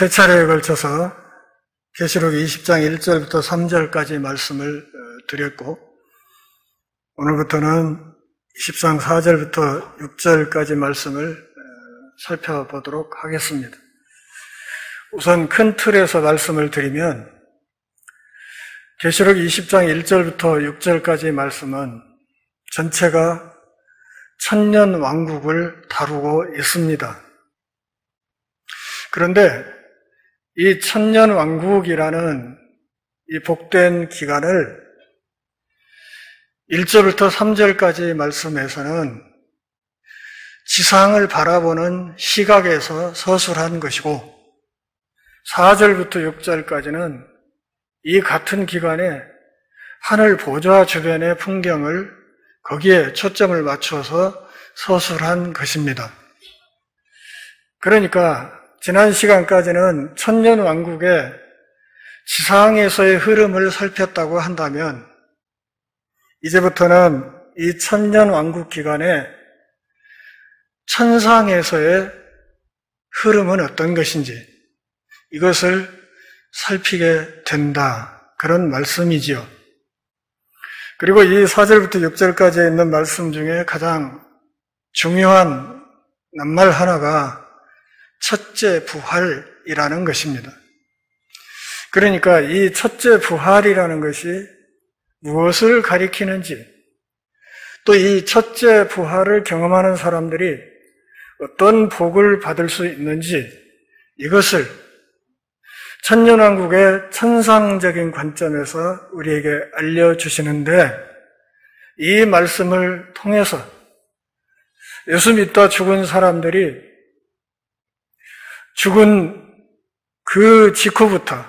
세 차례에 걸쳐서 계시록 20장 1절부터 3절까지 말씀을 드렸고, 오늘부터는 20장 4절부터 6절까지 말씀을 살펴보도록 하겠습니다. 우선 큰 틀에서 말씀을 드리면, 계시록 20장 1절부터 6절까지 말씀은 전체가 천년 왕국을 다루고 있습니다. 그런데 이 천년 왕국이라는 이 복된 기간을 1절부터 3절까지 말씀에서는 지상을 바라보는 시각에서 서술한 것이고, 4절부터 6절까지는 이 같은 기간에 하늘 보좌 주변의 풍경을 거기에 초점을 맞춰서 서술한 것입니다. 그러니까 지난 시간까지는 천년 왕국의 지상에서의 흐름을 살폈다고 한다면, 이제부터는 이 천년 왕국 기간에 천상에서의 흐름은 어떤 것인지 이것을 살피게 된다, 그런 말씀이지요. 그리고 이 4절부터 6절까지 있는 말씀 중에 가장 중요한 낱말 하나가 첫째 부활이라는 것입니다. 그러니까 이 첫째 부활이라는 것이 무엇을 가리키는지, 또 이 첫째 부활을 경험하는 사람들이 어떤 복을 받을 수 있는지, 이것을 천년왕국의 천상적인 관점에서 우리에게 알려주시는데, 이 말씀을 통해서 예수 믿다 죽은 사람들이 죽은 그 직후부터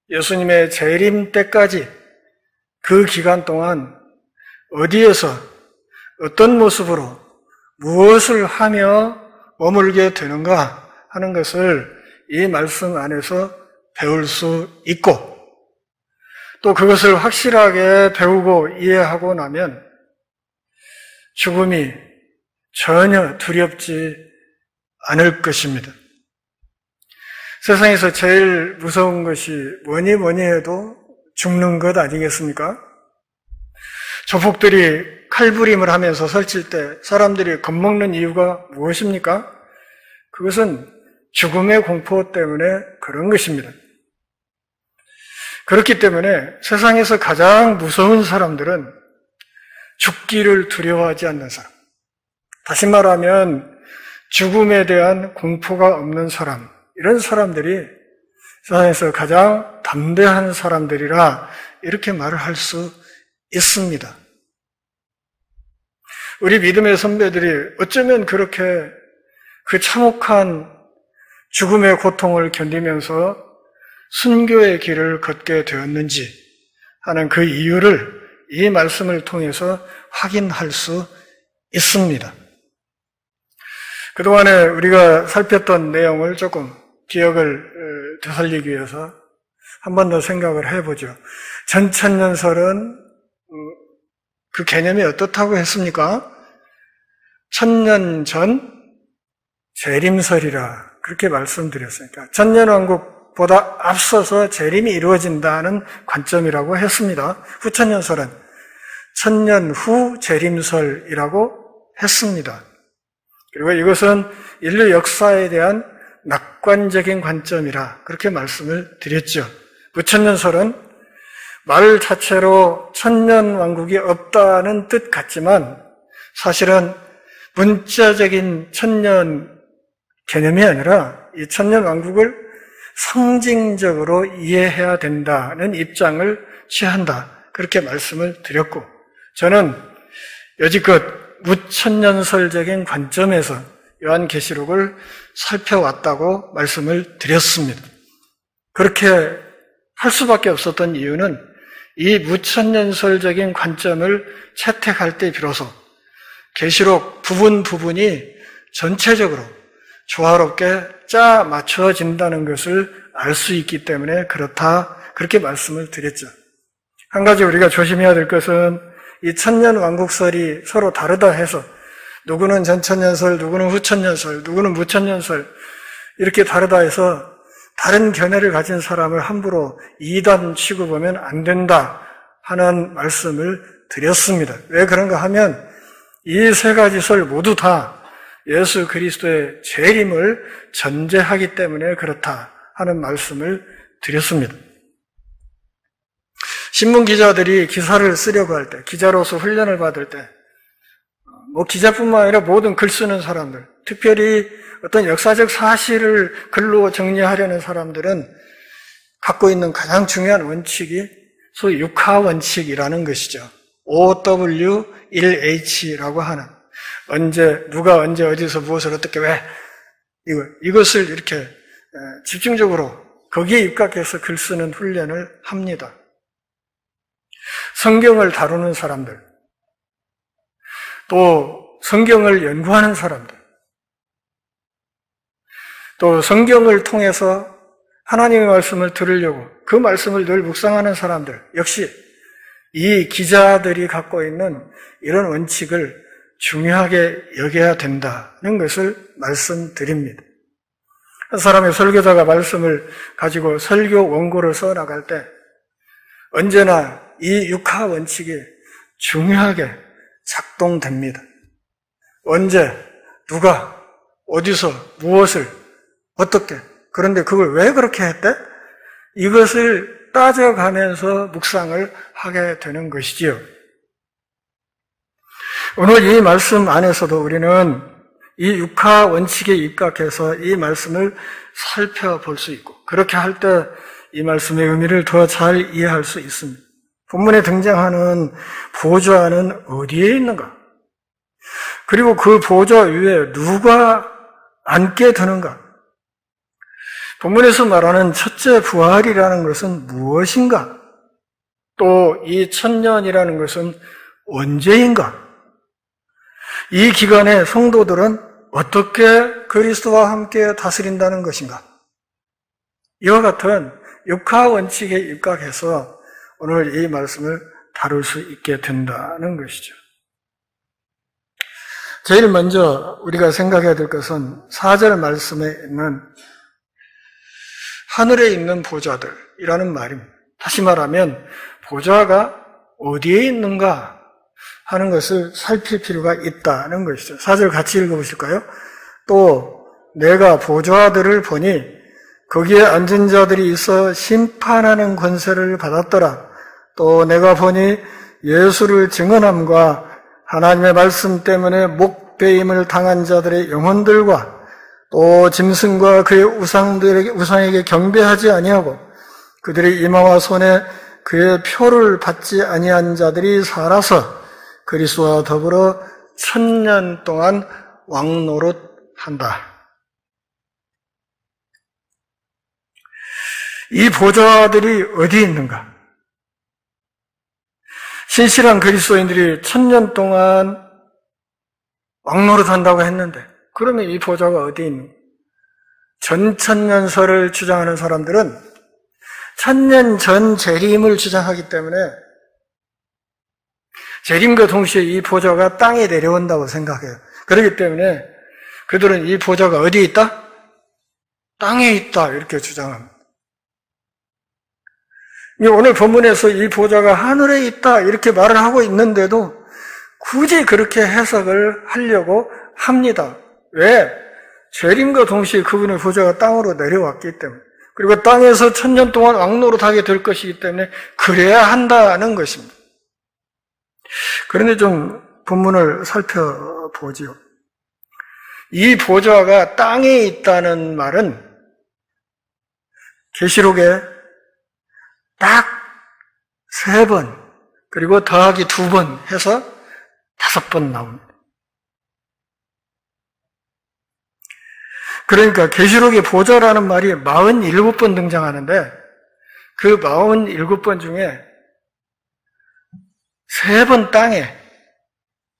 예수님의 재림 때까지 그 기간 동안 어디에서 어떤 모습으로 무엇을 하며 머물게 되는가 하는 것을 이 말씀 안에서 배울 수 있고, 또 그것을 확실하게 배우고 이해하고 나면 죽음이 전혀 두렵지 않을 것입니다. 세상에서 제일 무서운 것이 뭐니 해도 죽는 것 아니겠습니까? 조폭들이 칼부림을 하면서 설칠 때 사람들이 겁먹는 이유가 무엇입니까? 그것은 죽음의 공포 때문에 그런 것입니다. 그렇기 때문에 세상에서 가장 무서운 사람들은 죽기를 두려워하지 않는 사람, 다시 말하면 죽음에 대한 공포가 없는 사람, 이런 사람들이 세상에서 가장 담대한 사람들이라 이렇게 말을 할 수 있습니다. 우리 믿음의 선배들이 어쩌면 그렇게 그 참혹한 죽음의 고통을 견디면서 순교의 길을 걷게 되었는지 하는 그 이유를 이 말씀을 통해서 확인할 수 있습니다. 그동안에 우리가 살폈던 내용을 조금 기억을 되살리기 위해서 한 번 더 생각을 해보죠. 전천년설은 그 개념이 어떻다고 했습니까? 천년 전 재림설이라 그렇게 말씀드렸으니까 천년왕국보다 앞서서 재림이 이루어진다는 관점이라고 했습니다. 후천년설은 천년 후 재림설이라고 했습니다. 그리고 이것은 인류 역사에 대한 낙관적인 관점이라 그렇게 말씀을 드렸죠. 무천년설은 말 자체로 천년왕국이 없다는 뜻 같지만 사실은 문자적인 천년 개념이 아니라 이 천년왕국을 상징적으로 이해해야 된다는 입장을 취한다, 그렇게 말씀을 드렸고, 저는 여지껏 무천년설적인 관점에서 요한계시록을 살펴왔다고 말씀을 드렸습니다. 그렇게 할 수밖에 없었던 이유는 이 무천년설적인 관점을 채택할 때 비로소 계시록 부분이 전체적으로 조화롭게 짜 맞춰진다는 것을 알 수 있기 때문에 그렇다, 그렇게 말씀을 드렸죠. 한 가지 우리가 조심해야 될 것은 이 천년왕국설이 서로 다르다 해서 누구는 전천년설, 누구는 후천년설, 누구는 무천년설 이렇게 다르다 해서 다른 견해를 가진 사람을 함부로 이단 취급하면 안 된다 하는 말씀을 드렸습니다. 왜 그런가 하면 이 세 가지 설 모두 다 예수 그리스도의 재림을 전제하기 때문에 그렇다 하는 말씀을 드렸습니다. 신문 기자들이 기사를 쓰려고 할 때, 기자로서 훈련을 받을 때, 기자뿐만 아니라 모든 글 쓰는 사람들, 특별히 어떤 역사적 사실을 글로 정리하려는 사람들은 갖고 있는 가장 중요한 원칙이 소위 육하 원칙이라는 것이죠. OW1H라고 하는 누가 언제 어디서 무엇을 어떻게 왜 이것을 이렇게 집중적으로 거기에 입각해서 글 쓰는 훈련을 합니다. 성경을 다루는 사람들, 또 성경을 연구하는 사람들, 또 성경을 통해서 하나님의 말씀을 들으려고 그 말씀을 늘 묵상하는 사람들, 역시 이 기자들이 갖고 있는 이런 원칙을 중요하게 여겨야 된다는 것을 말씀드립니다. 한 사람의 설교자가 말씀을 가지고 설교 원고를 써나갈 때 언제나 이 육하 원칙이 중요하게 작동됩니다. 언제, 누가, 어디서, 무엇을, 어떻게, 그런데 그걸 왜 그렇게 했대? 이것을 따져가면서 묵상을 하게 되는 것이지요. 오늘 이 말씀 안에서도 우리는 이 육하 원칙에 입각해서 이 말씀을 살펴볼 수 있고, 그렇게 할 때 이 말씀의 의미를 더 잘 이해할 수 있습니다. 본문에 등장하는 보좌는 어디에 있는가? 그리고 그 보좌 위에 누가 앉게 되는가? 본문에서 말하는 첫째 부활이라는 것은 무엇인가? 또 이 천년이라는 것은 언제인가? 이 기간에 성도들은 어떻게 그리스도와 함께 다스린다는 것인가? 이와 같은 육하 원칙에 입각해서 오늘 이 말씀을 다룰 수 있게 된다는 것이죠. 제일 먼저 우리가 생각해야 될 것은 4절 말씀에 있는 하늘에 있는 보좌들이라는 말입니다. 다시 말하면 보좌가 어디에 있는가 하는 것을 살필 필요가 있다는 것이죠. 4절 같이 읽어보실까요? 또 내가 보좌들을 보니 거기에 앉은 자들이 있어 심판하는 권세를 받았더라. 또 내가 보니 예수를 증언함과 하나님의 말씀 때문에 목배임을 당한 자들의 영혼들과 또 짐승과 그의 우상에게 경배하지 아니하고 그들의 이마와 손에 그의 표를 받지 아니한 자들이 살아서 그리스도와 더불어 1000년 동안 왕노릇한다. 이 보좌들이 어디 있는가? 신실한 그리스도인들이 1000년 동안 왕노릇한다고 했는데 그러면 이 보좌가 어디 있는가? 전천년설을 주장하는 사람들은 1000년 전 재림을 주장하기 때문에 재림과 동시에 이 보좌가 땅에 내려온다고 생각해요. 그렇기 때문에 그들은 이 보좌가 어디에 있다? 땅에 있다 이렇게 주장합니다. 오늘 본문에서 이 보좌가 하늘에 있다 이렇게 말을 하고 있는데도 굳이 그렇게 해석을 하려고 합니다. 왜? 재림과 동시에 그분의 보좌가 땅으로 내려왔기 때문에 그리고 땅에서 1000년 동안 왕노릇하게 될 것이기 때문에 그래야 한다는 것입니다. 그런데 좀 본문을 살펴보지요. 이 보좌가 땅에 있다는 말은 계시록에 딱 3번 그리고 더하기 2번 해서 5번 나옵니다. 그러니까 계시록의 보좌라는 말이 47번 등장하는데 그 47번 중에 3번 땅에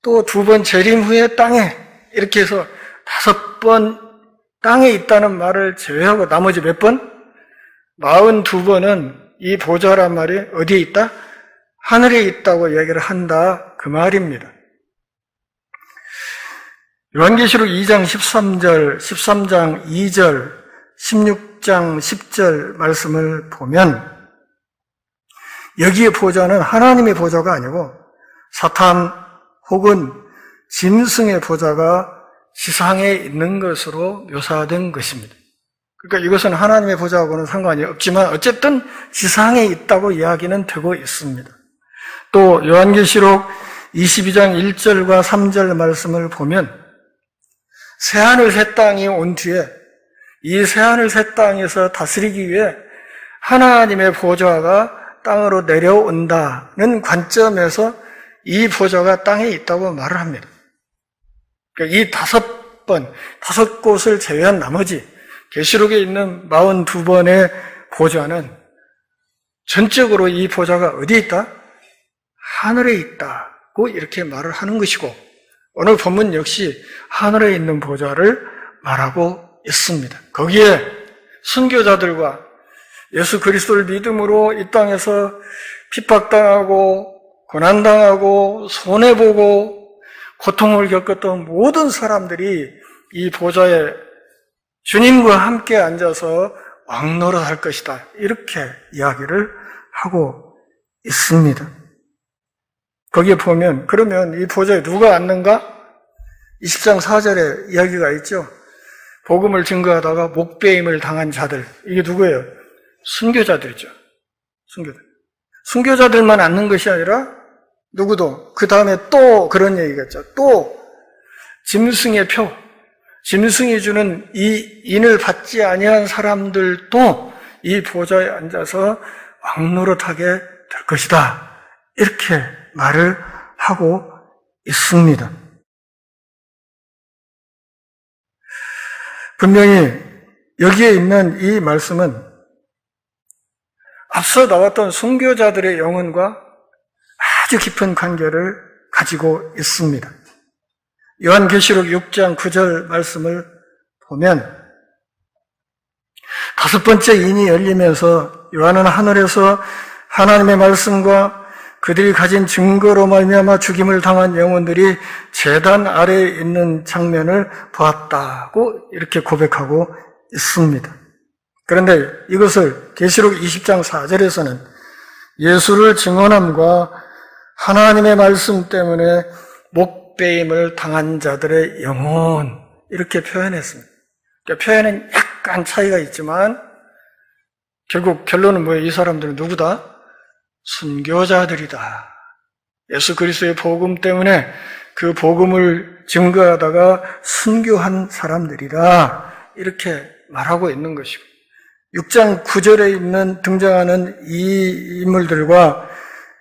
또 2번 재림 후에 땅에 이렇게 해서 5번 땅에 있다는 말을 제외하고 나머지 몇 번? 42번은 이 보좌란 말이 어디에 있다? 하늘에 있다고 얘기를 한다 그 말입니다. 요한계시록 2장 13절, 13장 2절, 16장 6장 10절 말씀을 보면 여기에 보좌는 하나님의 보좌가 아니고 사탄 혹은 짐승의 보좌가 지상에 있는 것으로 묘사된 것입니다. 그러니까 이것은 하나님의 보좌하고는 상관이 없지만 어쨌든 지상에 있다고 이야기는 되고 있습니다. 또 요한계시록 22장 1절과 3절 말씀을 보면 새하늘 새 땅이 온 뒤에 이 새하늘 새 땅에서 다스리기 위해 하나님의 보좌가 땅으로 내려온다는 관점에서 이 보좌가 땅에 있다고 말을 합니다. 그러니까 이 5곳을 제외한 나머지 계시록에 있는 42번의 보좌는 전적으로 이 보좌가 어디에 있다? 하늘에 있다고 이렇게 말을 하는 것이고 오늘 본문 역시 하늘에 있는 보좌를 말하고 있습니다. 거기에 순교자들과 예수 그리스도를 믿음으로 이 땅에서 핍박당하고 고난당하고 손해보고 고통을 겪었던 모든 사람들이 이 보좌에 주님과 함께 앉아서 왕노릇할 것이다. 이렇게 이야기를 하고 있습니다. 거기에 보면 그러면 이 보좌에 누가 앉는가? 20장 4절에 이야기가 있죠. 복음을 증거하다가 목배임을 당한 자들. 이게 누구예요? 순교자들이죠. 순교자들만 앉는 것이 아니라 누구도 그 다음에 또 그런 얘기가 있죠. 또 짐승의 표, 짐승이 주는 이 인을 받지 아니한 사람들도 이 보좌에 앉아서 왕노릇하게 될 것이다. 이렇게 말을 하고 있습니다. 분명히 여기에 있는 이 말씀은 앞서 나왔던 순교자들의 영혼과 아주 깊은 관계를 가지고 있습니다. 요한계시록 6장 9절 말씀을 보면 5번째 인이 열리면서 요한은 하늘에서 하나님의 말씀과 그들이 가진 증거로 말미암아 죽임을 당한 영혼들이 제단 아래에 있는 장면을 보았다고 이렇게 고백하고 있습니다. 그런데 이것을 계시록 20장 4절에서는 예수를 증언함과 하나님의 말씀 때문에 목배임을 당한 자들의 영혼 이렇게 표현했습니다. 그러니까 표현은 약간 차이가 있지만 결국 결론은 뭐예요? 이 사람들은 누구다? 순교자들이다. 예수 그리스도의 복음 때문에 그 복음을 증거하다가 순교한 사람들이라 이렇게 말하고 있는 것이고 6장 9절에 등장하는 이 인물들과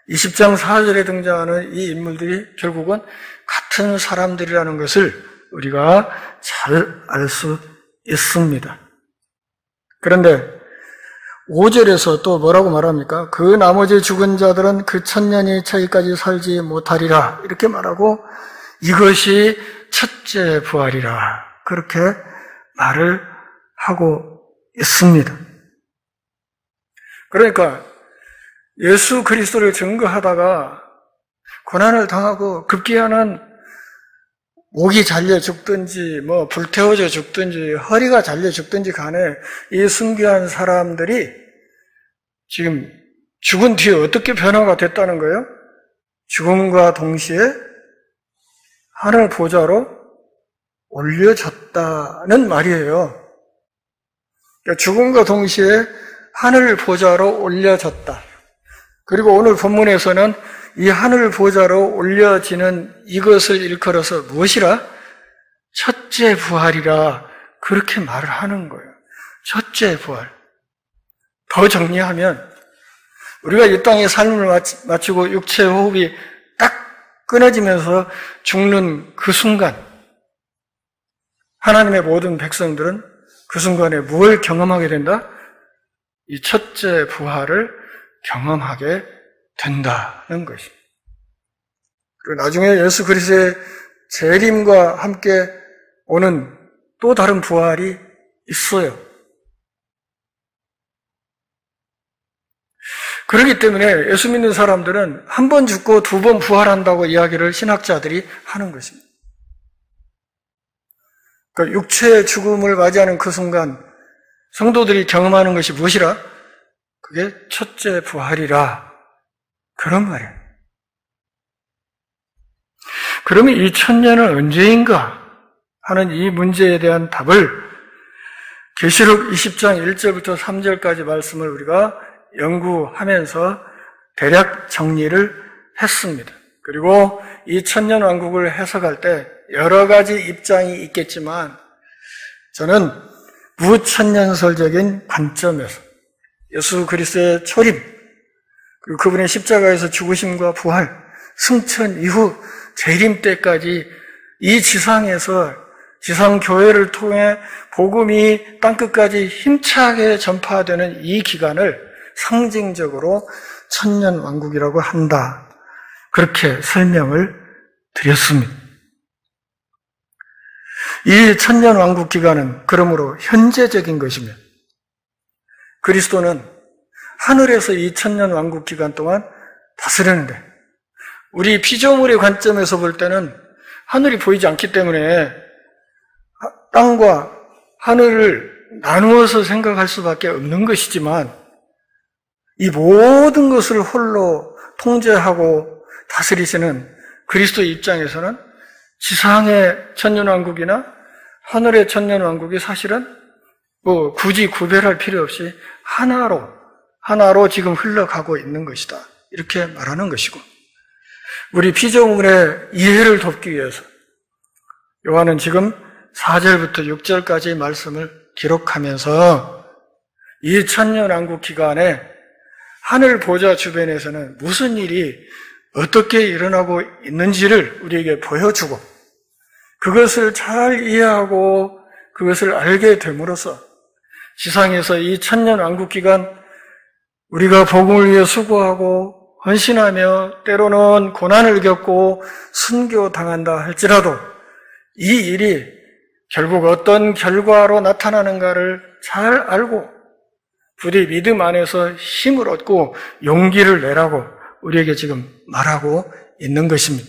20장 4절에 등장하는 이 인물들이 결국은 같은 사람들이라는 것을 우리가 잘 알 수 있습니다. 그런데 5절에서 또 뭐라고 말합니까? 그 나머지 죽은 자들은 그 1000년이 차이까지 살지 못하리라 이렇게 말하고 이것이 첫째 부활이라 그렇게 말을 하고 있습니다. 그러니까 예수 그리스도를 증거하다가 고난을 당하고 급기야는 목이 잘려 죽든지 불태워져 죽든지 허리가 잘려 죽든지 간에 이 순교한 사람들이 지금 죽은 뒤에 어떻게 변화가 됐다는 거예요? 죽음과 동시에 하늘 보좌로 올려졌다는 말이에요. 그러니까 죽음과 동시에 하늘 보좌로 올려졌다. 그리고 오늘 본문에서는 이 하늘 보좌로 올려지는 이것을 일컬어서 무엇이라? 첫째 부활이라 그렇게 말을 하는 거예요. 첫째 부활. 더 정리하면 우리가 이 땅의 삶을 마치고 육체 호흡이 딱 끊어지면서 죽는 그 순간 하나님의 모든 백성들은 그 순간에 무엇을 경험하게 된다? 이 첫째 부활을 경험하게 된다는 것입니다. 그리고 나중에 예수 그리스도의 재림과 함께 오는 또 다른 부활이 있어요. 그렇기 때문에 예수 믿는 사람들은 한 번 죽고 2번 부활한다고 이야기를 신학자들이 하는 것입니다. 그러니까 육체의 죽음을 맞이하는 그 순간 성도들이 경험하는 것이 무엇이라? 그게 첫째 부활이라. 그런 말이에요. 그러면 이 천년은 언제인가 하는 이 문제에 대한 답을 계시록 20장 1절부터 3절까지 말씀을 우리가 연구하면서 대략 정리를 했습니다. 그리고 이 천년왕국을 해석할 때 여러 가지 입장이 있겠지만 저는 무천년설적인 관점에서 예수 그리스도의 초림, 그리고 그분의 십자가에서 죽으심과 부활, 승천 이후 재림 때까지 이 지상에서 지상교회를 통해 복음이 땅끝까지 힘차게 전파되는 이 기간을 상징적으로 천년왕국이라고 한다. 그렇게 설명을 드렸습니다. 이 천년왕국 기간은 그러므로 현재적인 것이며 그리스도는 하늘에서 이 천년왕국 기간 동안 다스리는데 우리 피조물의 관점에서 볼 때는 하늘이 보이지 않기 때문에 땅과 하늘을 나누어서 생각할 수밖에 없는 것이지만 이 모든 것을 홀로 통제하고 다스리시는 그리스도의 입장에서는 지상의 천년왕국이나 하늘의 천년왕국이 사실은 굳이 구별할 필요 없이 하나로 지금 흘러가고 있는 것이다. 이렇게 말하는 것이고 우리 피조물의 이해를 돕기 위해서 요한은 지금 4절부터 6절까지 말씀을 기록하면서 이 천년왕국 기간에 하늘 보좌 주변에서는 무슨 일이 어떻게 일어나고 있는지를 우리에게 보여주고 그것을 잘 이해하고 그것을 알게 됨으로써 지상에서 이 천년왕국 기간 우리가 복음을 위해 수고하고 헌신하며 때로는 고난을 겪고 순교당한다 할지라도 이 일이 결국 어떤 결과로 나타나는가를 잘 알고 부디 믿음 안에서 힘을 얻고 용기를 내라고 우리에게 지금 말하고 있는 것입니다.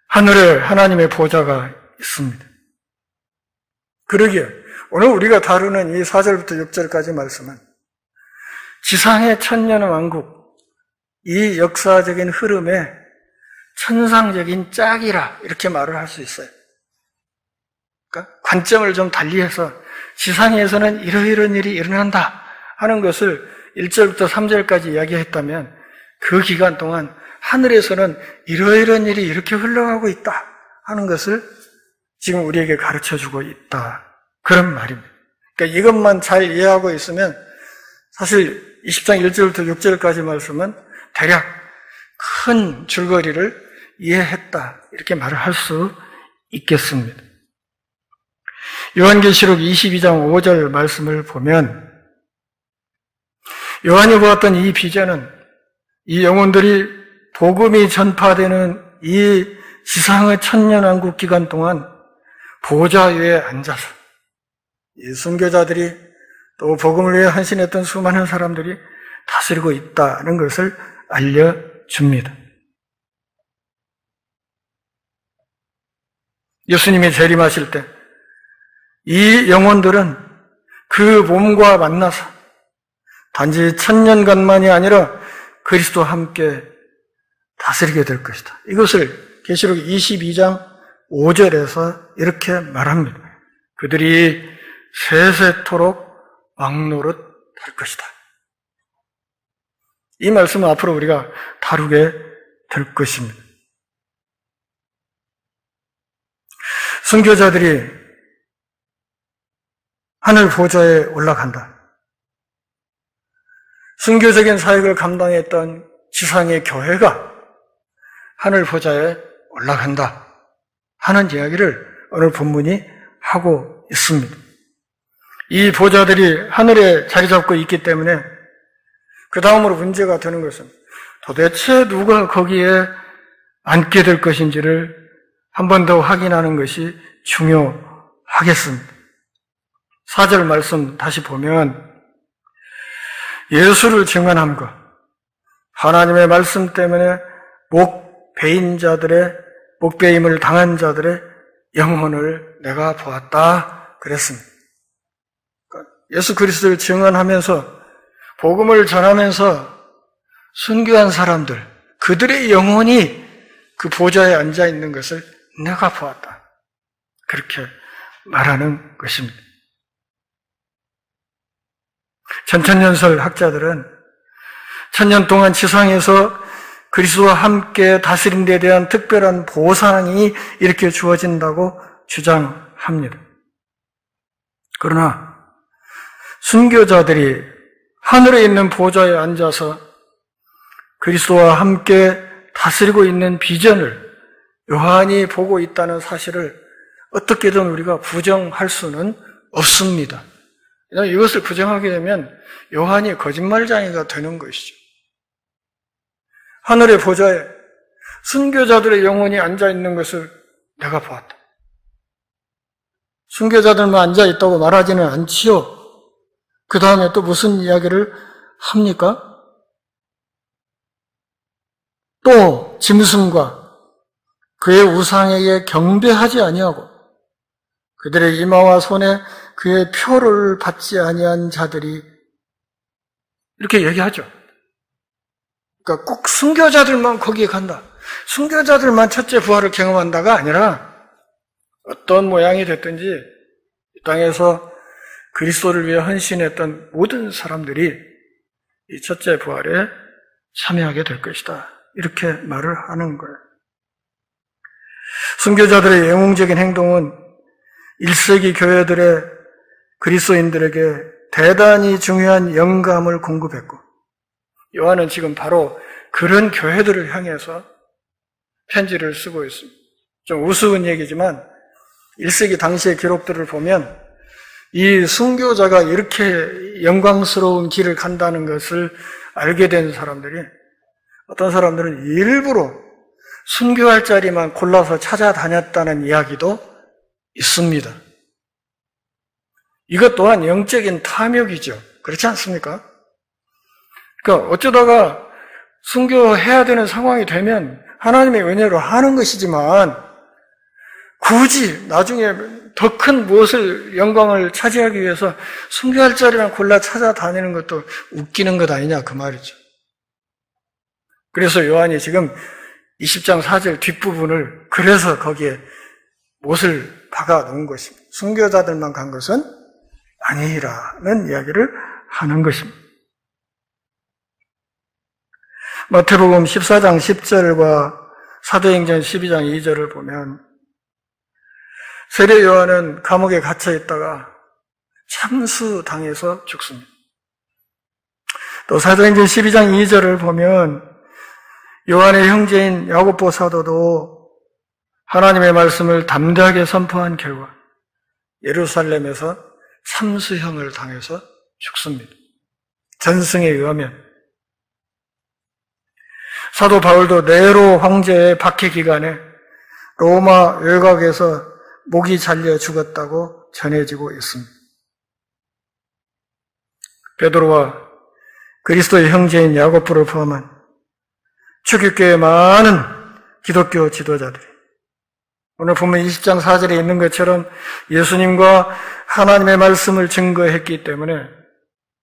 하늘에 하나님의 보좌가 있습니다. 그러기에 오늘 우리가 다루는 이 4절부터 6절까지 말씀은 지상의 천년왕국, 이 역사적인 흐름의 천상적인 짝이라 이렇게 말을 할 수 있어요. 그러니까 관점을 좀 달리해서 지상에서는 이러이러한 일이 일어난다 하는 것을 1절부터 3절까지 이야기했다면 그 기간 동안 하늘에서는 이러이러한 일이 이렇게 흘러가고 있다 하는 것을 지금 우리에게 가르쳐주고 있다. 그런 말입니다. 그러니까 이것만 잘 이해하고 있으면 사실 20장 1절부터 6절까지 말씀은 대략 큰 줄거리를 이해했다. 이렇게 말을 할 수 있겠습니다. 요한계시록 22장 5절 말씀을 보면 요한이 보았던 이 비전은 이 영혼들이 복음이 전파되는 이 지상의 천년왕국 기간 동안 보좌 위에 앉아서 이 순교자들이 또 복음을 위해 헌신했던 수많은 사람들이 다스리고 있다는 것을 알려줍니다. 예수님이 재림하실 때 이 영혼들은 그 몸과 만나서 단지 천년간만이 아니라 그리스도와 함께 다스리게 될 것이다. 이것을 계시록 22장 5절에서 이렇게 말합니다. 그들이 세세토록 왕노릇 할 것이다. 이 말씀은 앞으로 우리가 다루게 될 것입니다. 순교자들이 하늘 보좌에 올라간다. 순교적인 사역을 감당했던 지상의 교회가 하늘 보좌에 올라간다 하는 이야기를 오늘 본문이 하고 있습니다. 이 보좌들이 하늘에 자리 잡고 있기 때문에 그 다음으로 문제가 되는 것은 도대체 누가 거기에 앉게 될 것인지를 한 번 더 확인하는 것이 중요하겠습니다. 4절 말씀 다시 보면 예수를 증언함과 하나님의 말씀 때문에 목배임을 당한 자들의 영혼을 내가 보았다 그랬습니다. 예수 그리스도를 증언하면서 복음을 전하면서 순교한 사람들, 그들의 영혼이 그 보좌에 앉아 있는 것을 내가 보았다. 그렇게 말하는 것입니다. 전천년설 학자들은 천년 동안 지상에서 그리스도와 함께 다스린 데 대한 특별한 보상이 이렇게 주어진다고 주장합니다. 그러나 순교자들이 하늘에 있는 보좌에 앉아서 그리스도와 함께 다스리고 있는 비전을 요한이 보고 있다는 사실을 어떻게든 우리가 부정할 수는 없습니다. 이것을 부정하게 되면 요한이 거짓말쟁이가 되는 것이죠. 하늘의 보좌에 순교자들의 영혼이 앉아있는 것을 내가 보았다. 순교자들만 앉아있다고 말하지는 않지요. 그 다음에 또 무슨 이야기를 합니까? 또 짐승과 그의 우상에게 경배하지 아니하고 그들의 이마와 손에 그의 표를 받지 아니한 자들이 이렇게 얘기하죠. 그러니까 꼭 순교자들만 거기에 간다. 순교자들만 첫째 부활을 경험한다가 아니라 어떤 모양이 됐든지 이 땅에서 그리스도를 위해 헌신했던 모든 사람들이 이 첫째 부활에 참여하게 될 것이다. 이렇게 말을 하는 거예요. 순교자들의 영웅적인 행동은 1세기 교회들의 그리스도인들에게 대단히 중요한 영감을 공급했고 요한은 지금 바로 그런 교회들을 향해서 편지를 쓰고 있습니다. 좀 우스운 얘기지만 1세기 당시의 기록들을 보면 이 순교자가 이렇게 영광스러운 길을 간다는 것을 알게 된 사람들이 어떤 사람들은 일부러 순교할 자리만 골라서 찾아다녔다는 이야기도 있습니다. 이것 또한 영적인 탐욕이죠. 그렇지 않습니까? 그러니까 어쩌다가 순교해야 되는 상황이 되면 하나님의 은혜로 하는 것이지만 굳이 나중에 더 큰 무엇을 영광을 차지하기 위해서 순교할 자리만 골라 찾아다니는 것도 웃기는 것 아니냐 그 말이죠. 그래서 요한이 지금 20장 4절 뒷부분을 그래서 거기에 못을 박아 놓은 것입니다. 순교자들만 간 것은 아니라는 이야기를 하는 것입니다. 마태복음 14장 10절과 사도행전 12장 2절을 보면 세례 요한은 감옥에 갇혀 있다가 참수당해서 죽습니다. 또 사도행전 12장 2절을 보면 요한의 형제인 야고보 사도도 하나님의 말씀을 담대하게 선포한 결과 예루살렘에서 참수형을 당해서 죽습니다. 전승에 의하면. 사도 바울도 네로 황제의 박해 기간에 로마 외곽에서 목이 잘려 죽었다고 전해지고 있습니다. 베드로와 그리스도의 형제인 야고보를 포함한 초기교회의 많은 기독교 지도자들이 오늘 보면 20장 4절에 있는 것처럼 예수님과 하나님의 말씀을 증거했기 때문에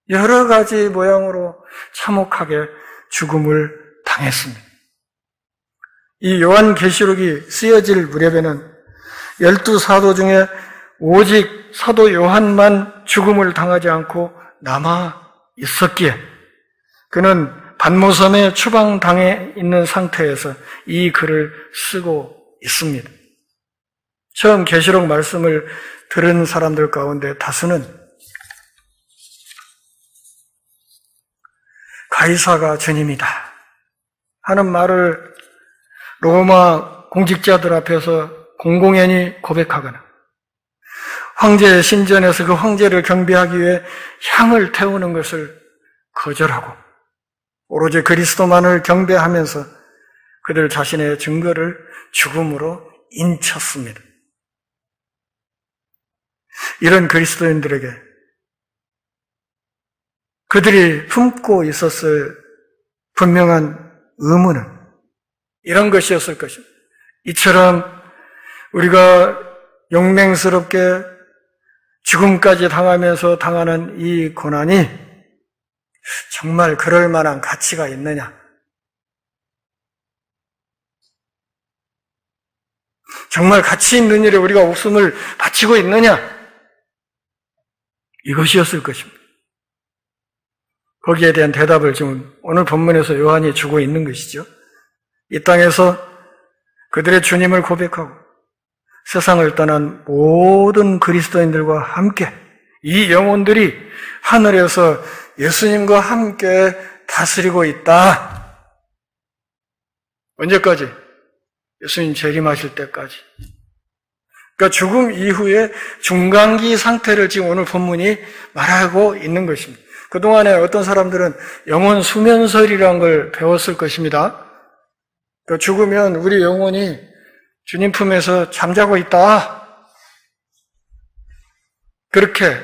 여러 가지 모양으로 참혹하게 죽음을 당했습니다. 이 요한계시록이 쓰여질 무렵에는 12사도 중에 오직 사도 요한만 죽음을 당하지 않고 남아 있었기에 그는 반모섬에 추방당해 있는 상태에서 이 글을 쓰고 있습니다. 처음 계시록 말씀을 들은 사람들 가운데 다수는 가이사가 주님이다 하는 말을 로마 공직자들 앞에서 공공연히 고백하거나 황제의 신전에서 그 황제를 경배하기 위해 향을 태우는 것을 거절하고 오로지 그리스도만을 경배하면서 그들 자신의 증거를 죽음으로 인쳤습니다. 이런 그리스도인들에게 그들이 품고 있었을 분명한 의무는 이런 것이었을 것입니다. 이처럼 우리가 용맹스럽게 죽음까지 당하면서 당하는 이 고난이 정말 그럴 만한 가치가 있느냐? 정말 가치 있는 일에 우리가 목숨을 바치고 있느냐? 이것이었을 것입니다. 거기에 대한 대답을 지금 오늘 본문에서 요한이 주고 있는 것이죠. 이 땅에서 그들의 주님을 고백하고 세상을 떠난 모든 그리스도인들과 함께 이 영혼들이 하늘에서 예수님과 함께 다스리고 있다. 언제까지? 예수님 재림하실 때까지. 그러니까 죽음 이후에 중간기 상태를 지금 오늘 본문이 말하고 있는 것입니다. 그동안에 어떤 사람들은 영혼 수면설이라는 걸 배웠을 것입니다. 그러니까 죽으면 우리 영혼이 주님 품에서 잠자고 있다. 그렇게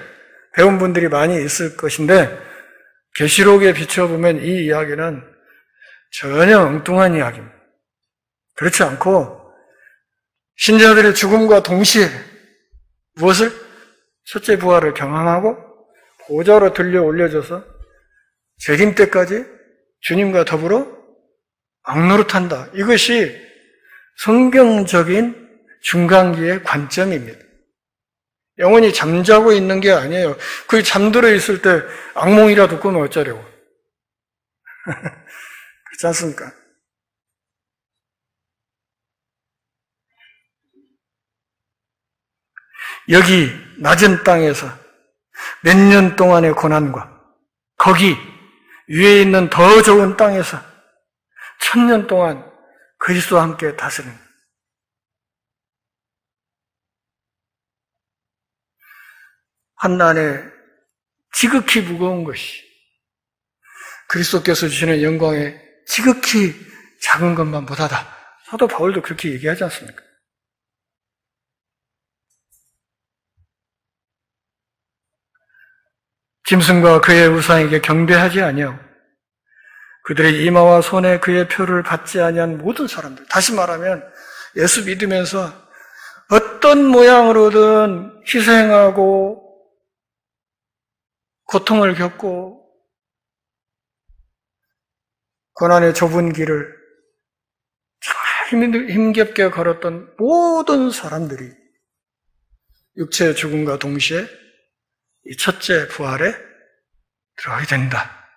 배운 분들이 많이 있을 것인데 계시록에 비춰보면 이 이야기는 전혀 엉뚱한 이야기입니다. 그렇지 않고 신자들의 죽음과 동시에 무엇을? 첫째 부활을 경험하고 보좌로 들려 올려져서 재림 때까지 주님과 더불어 왕노릇한다. 이것이 성경적인 중간기의 관점입니다. 영혼이 잠자고 있는 게 아니에요. 그 잠들어 있을 때 악몽이라도 꾸면 어쩌려고. 그렇지 않습니까? 여기 낮은 땅에서 몇 년 동안의 고난과 거기 위에 있는 더 좋은 땅에서 1000년 동안 그리스도와 함께 다스리는 한난에 지극히 무거운 것이 그리스도께서 주시는 영광에 지극히 작은 것만 보다다. 사도 바울도 그렇게 얘기하지 않습니까? 짐승과 그의 우상에게 경배하지 아니하고 그들의 이마와 손에 그의 표를 받지 아니한 모든 사람들, 다시 말하면 예수 믿으면서 어떤 모양으로든 희생하고 고통을 겪고 고난의 좁은 길을 정말 힘겹게 걸었던 모든 사람들이 육체의 죽음과 동시에 이 첫째 부활에 들어가게 된다.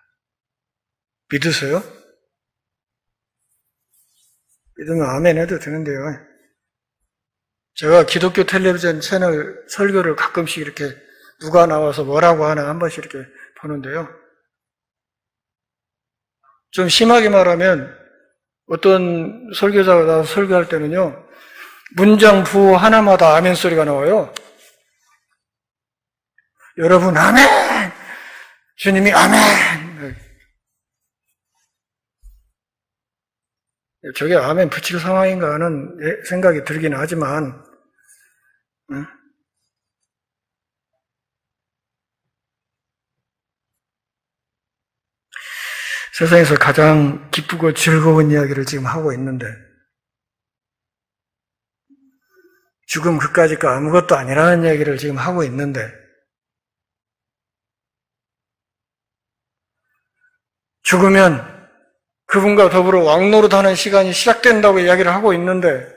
믿으세요? 믿으면 아멘 해도 되는데요. 제가 기독교 텔레비전 채널 설교를 가끔씩 이렇게 누가 나와서 뭐라고 하나 한 번씩 이렇게 보는데요. 좀 심하게 말하면 어떤 설교자가 나와서 설교할 때는요, 문장 부호 하나마다 아멘 소리가 나와요. 여러분 아멘! 주님이 아멘! 저게 아멘 붙일 상황인가 하는 생각이 들기는 하지만 세상에서 가장 기쁘고 즐거운 이야기를 지금 하고 있는데 죽음 그까짓거 아무것도 아니라는 이야기를 지금 하고 있는데 죽으면 그분과 더불어 왕노릇하는 시간이 시작된다고 이야기를 하고 있는데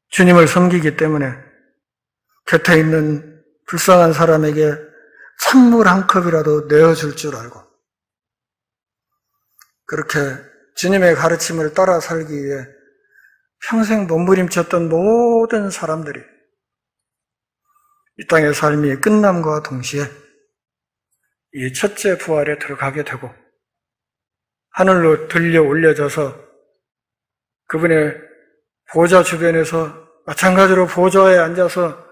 주님을 섬기기 때문에 곁에 있는 불쌍한 사람에게 찬물 한 컵이라도 내어줄 줄 알고 그렇게 주님의 가르침을 따라 살기 위해 평생 몸부림쳤던 모든 사람들이 이 땅의 삶이 끝남과 동시에 이 첫째 부활에 들어가게 되고 하늘로 들려 올려져서 그분의 보좌 주변에서 마찬가지로 보좌에 앉아서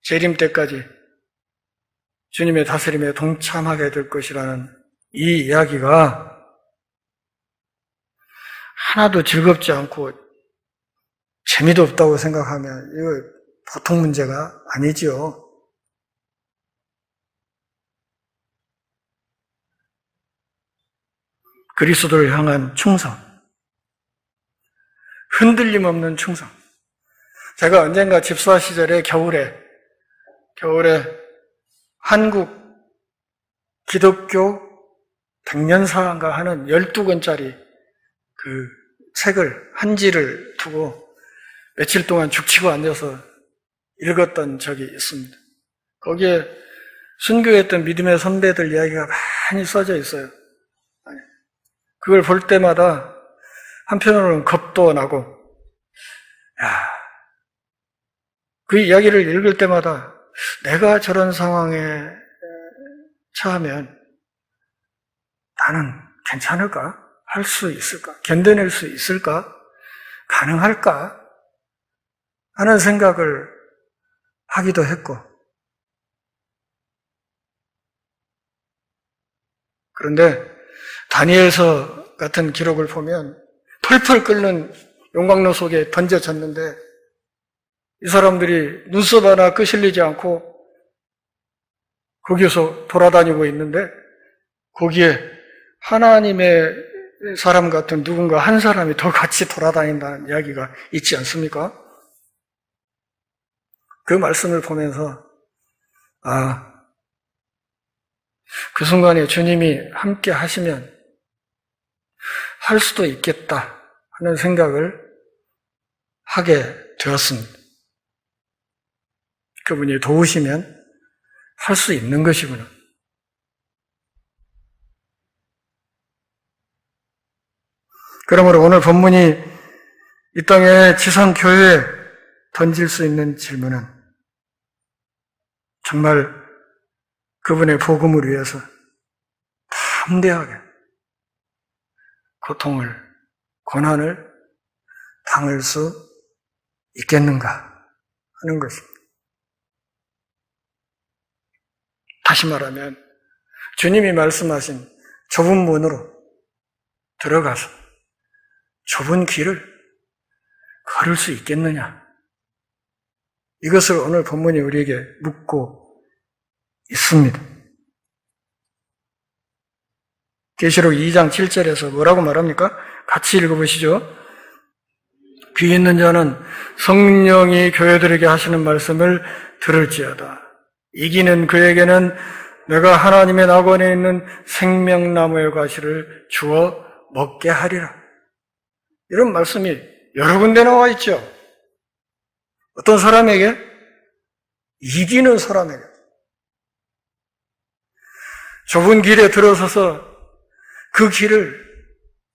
재림 때까지 주님의 다스림에 동참하게 될 것이라는 이 이야기가 하나도 즐겁지 않고 재미도 없다고 생각하면 이거 보통 문제가 아니지요. 그리스도를 향한 충성, 흔들림 없는 충성. 제가 언젠가 집사 시절에 겨울에 한국 기독교 백년사인가 하는 12권짜리 그 책을 한지를 두고 며칠 동안 죽치고 앉아서 읽었던 적이 있습니다. 거기에 순교했던 믿음의 선배들 이야기가 많이 써져 있어요. 그걸 볼 때마다 한편으로는 겁도 나고, 그 이야기를 읽을 때마다 내가 저런 상황에 처하면 나는 괜찮을까? 할 수 있을까? 견뎌낼 수 있을까? 가능할까? 하는 생각을 하기도 했고, 그런데 다니엘서 같은 기록을 보면 펄펄 끓는 용광로 속에 던져졌는데 이 사람들이 눈썹 하나 끄실리지 않고 거기서 돌아다니고 있는데 거기에 하나님의 사람 같은 누군가 한 사람이 더 같이 돌아다닌다는 이야기가 있지 않습니까? 그 말씀을 보면서 그 순간에 주님이 함께 하시면 할 수도 있겠다 하는 생각을 하게 되었습니다. 그분이 도우시면 할 수 있는 것이구나. 그러므로 오늘 본문이 이 땅에 지상교회에 던질 수 있는 질문은 정말 그분의 복음을 위해서 담대하게 고통을, 고난을 당할 수 있겠는가 하는 것입니다. 다시 말하면 주님이 말씀하신 좁은 문으로 들어가서 좁은 길을 걸을 수 있겠느냐? 이것을 오늘 본문이 우리에게 묻고 있습니다. 계시록 2장 7절에서 뭐라고 말합니까? 같이 읽어보시죠. 귀 있는 자는 성령이 교회들에게 하시는 말씀을 들을지어다. 이기는 그에게는 내가 하나님의 낙원에 있는 생명나무의 과실을 주어 먹게 하리라. 이런 말씀이 여러 군데 나와 있죠. 어떤 사람에게? 이기는 사람에게. 좁은 길에 들어서서 그 길을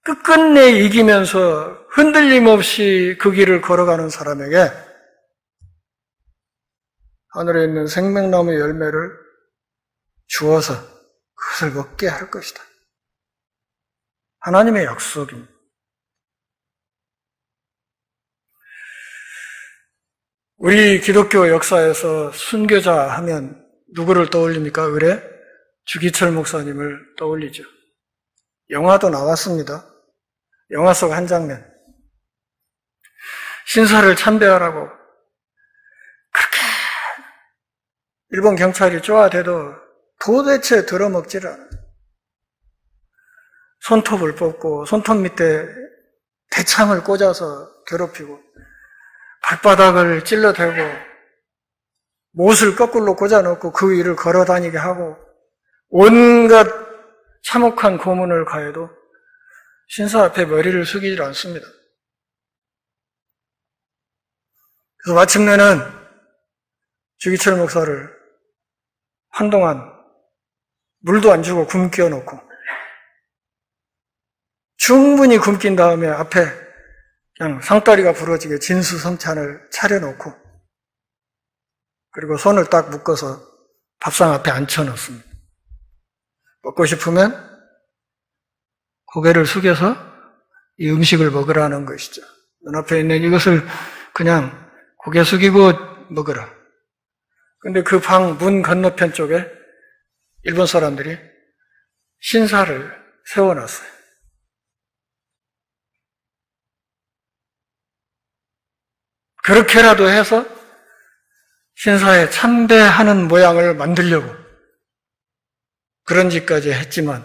끝끝내 이기면서 흔들림 없이 그 길을 걸어가는 사람에게 하늘에 있는 생명나무의 열매를 주어서 그것을 먹게 할 것이다. 하나님의 약속입니다. 우리 기독교 역사에서 순교자 하면 누구를 떠올립니까? 의뢰? 주기철 목사님을 떠올리죠. 영화도 나왔습니다. 영화 속 한 장면. 신사를 참배하라고 그렇게 일본 경찰이 쪼아대도 도대체 들어먹질 않아요. 손톱을 뽑고 손톱 밑에 대창을 꽂아서 괴롭히고 발바닥을 찔러대고 못을 거꾸로 꽂아놓고 그 위를 걸어다니게 하고 온갖 참혹한 고문을 가해도 신사 앞에 머리를 숙이질 않습니다. 그래서 마침내는 주기철 목사를 한동안 물도 안 주고 굶겨 놓고 충분히 굶긴 다음에 앞에 그냥 상다리가 부러지게 진수성찬을 차려놓고 그리고 손을 딱 묶어서 밥상 앞에 앉혀놓습니다. 먹고 싶으면 고개를 숙여서 이 음식을 먹으라는 것이죠. 눈앞에 있는 이것을 그냥 고개 숙이고 먹으라. 근데 그 방 문 건너편 쪽에 일본 사람들이 신사를 세워놨어요. 그렇게라도 해서 신사에 참배하는 모양을 만들려고 그런 짓까지 했지만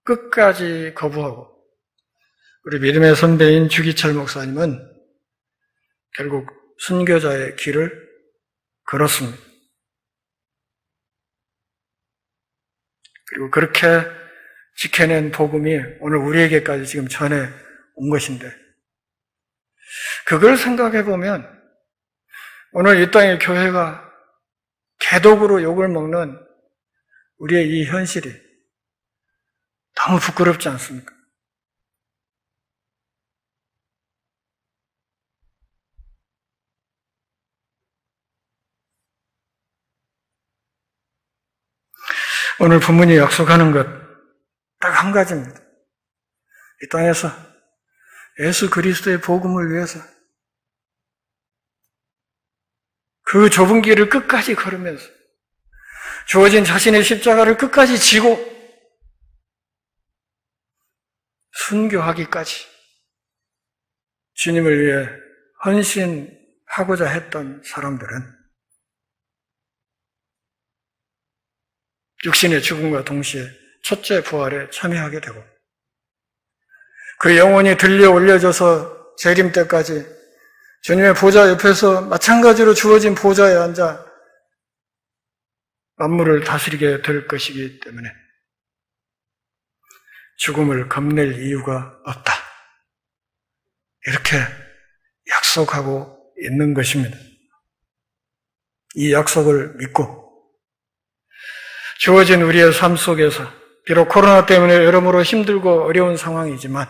끝까지 거부하고 우리 믿음의 선배인 주기철 목사님은 결국 순교자의 길을 걸었습니다. 그리고 그렇게 지켜낸 복음이 오늘 우리에게까지 지금 전해 온 것인데, 그걸 생각해 보면 오늘 이 땅의 교회가 개독으로 욕을 먹는 우리의 이 현실이 너무 부끄럽지 않습니까? 오늘 본문이 약속하는 것 딱 한 가지입니다. 이 땅에서 예수 그리스도의 복음을 위해서 그 좁은 길을 끝까지 걸으면서 주어진 자신의 십자가를 끝까지 지고 순교하기까지 주님을 위해 헌신하고자 했던 사람들은 육신의 죽음과 동시에 첫째 부활에 참여하게 되고, 그 영혼이 들려 올려져서 재림 때까지 주님의 보좌 옆에서 마찬가지로 주어진 보좌에 앉아 만물을 다스리게 될 것이기 때문에 죽음을 겁낼 이유가 없다. 이렇게 약속하고 있는 것입니다. 이 약속을 믿고 주어진 우리의 삶 속에서 비록 코로나 때문에 여러모로 힘들고 어려운 상황이지만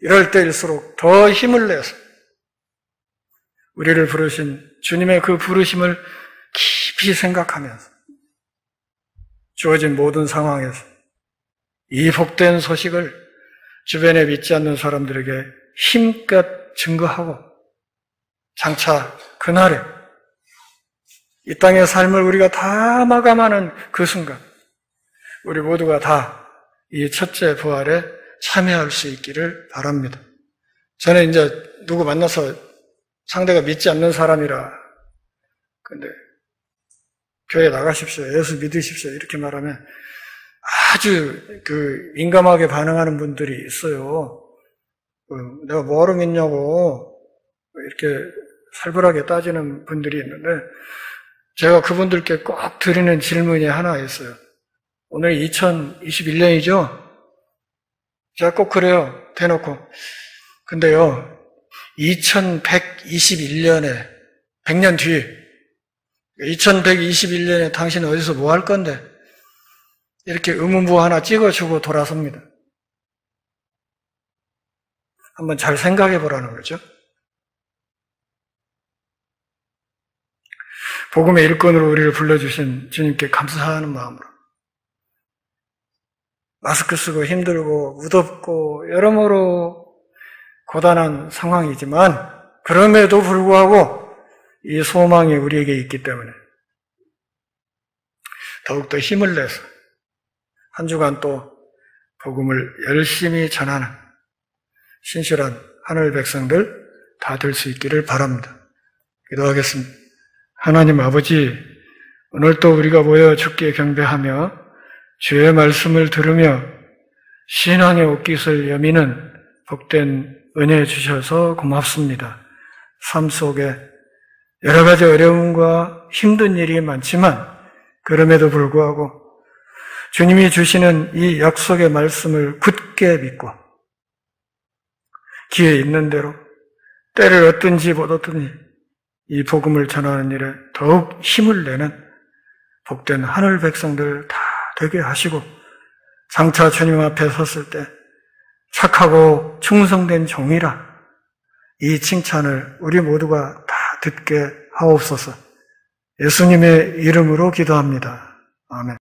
이럴 때일수록 더 힘을 내서 우리를 부르신 주님의 그 부르심을 깊이 생각하면서 주어진 모든 상황에서 이 복된 소식을 주변에 믿지 않는 사람들에게 힘껏 증거하고 장차 그날에 이 땅의 삶을 우리가 다 마감하는 그 순간 우리 모두가 다 이 첫째 부활에 참여할 수 있기를 바랍니다. 저는 이제 누구 만나서 상대가 믿지 않는 사람이라 근데 교회 나가십시오, 예수 믿으십시오 이렇게 말하면 아주 민감하게 반응하는 분들이 있어요. 내가 뭐하러 믿냐고 이렇게 살벌하게 따지는 분들이 있는데 제가 그분들께 꼭 드리는 질문이 하나 있어요. 오늘 2021년이죠? 제가 꼭 그래요. 대놓고. 근데요, 2121년에 100년 뒤 2121년에 당신은 어디서 뭐 할 건데? 이렇게 의문부 하나 찍어주고 돌아섭니다. 한번 잘 생각해 보라는 거죠. 복음의 일꾼으로 우리를 불러주신 주님께 감사하는 마음으로 마스크 쓰고 힘들고 무덥고 여러모로 고단한 상황이지만 그럼에도 불구하고 이 소망이 우리에게 있기 때문에 더욱더 힘을 내서 한 주간 또 복음을 열심히 전하는 신실한 하늘 백성들 다 될 수 있기를 바랍니다. 기도하겠습니다. 하나님 아버지, 오늘 또 우리가 모여 주께 경배하며 주의 말씀을 들으며 신앙의 옷깃을 여미는 복된 은혜 주셔서 고맙습니다. 삶 속에 여러 가지 어려움과 힘든 일이 많지만 그럼에도 불구하고 주님이 주시는 이 약속의 말씀을 굳게 믿고 기회 있는 대로 때를 얻든지 못 얻든지 이 복음을 전하는 일에 더욱 힘을 내는 복된 하늘 백성들 다 되게 하시고 장차 주님 앞에 섰을 때 착하고 충성된 종이라 이 칭찬을 우리 모두가 다 듣게 하옵소서. 예수님의 이름으로 기도합니다. 아멘.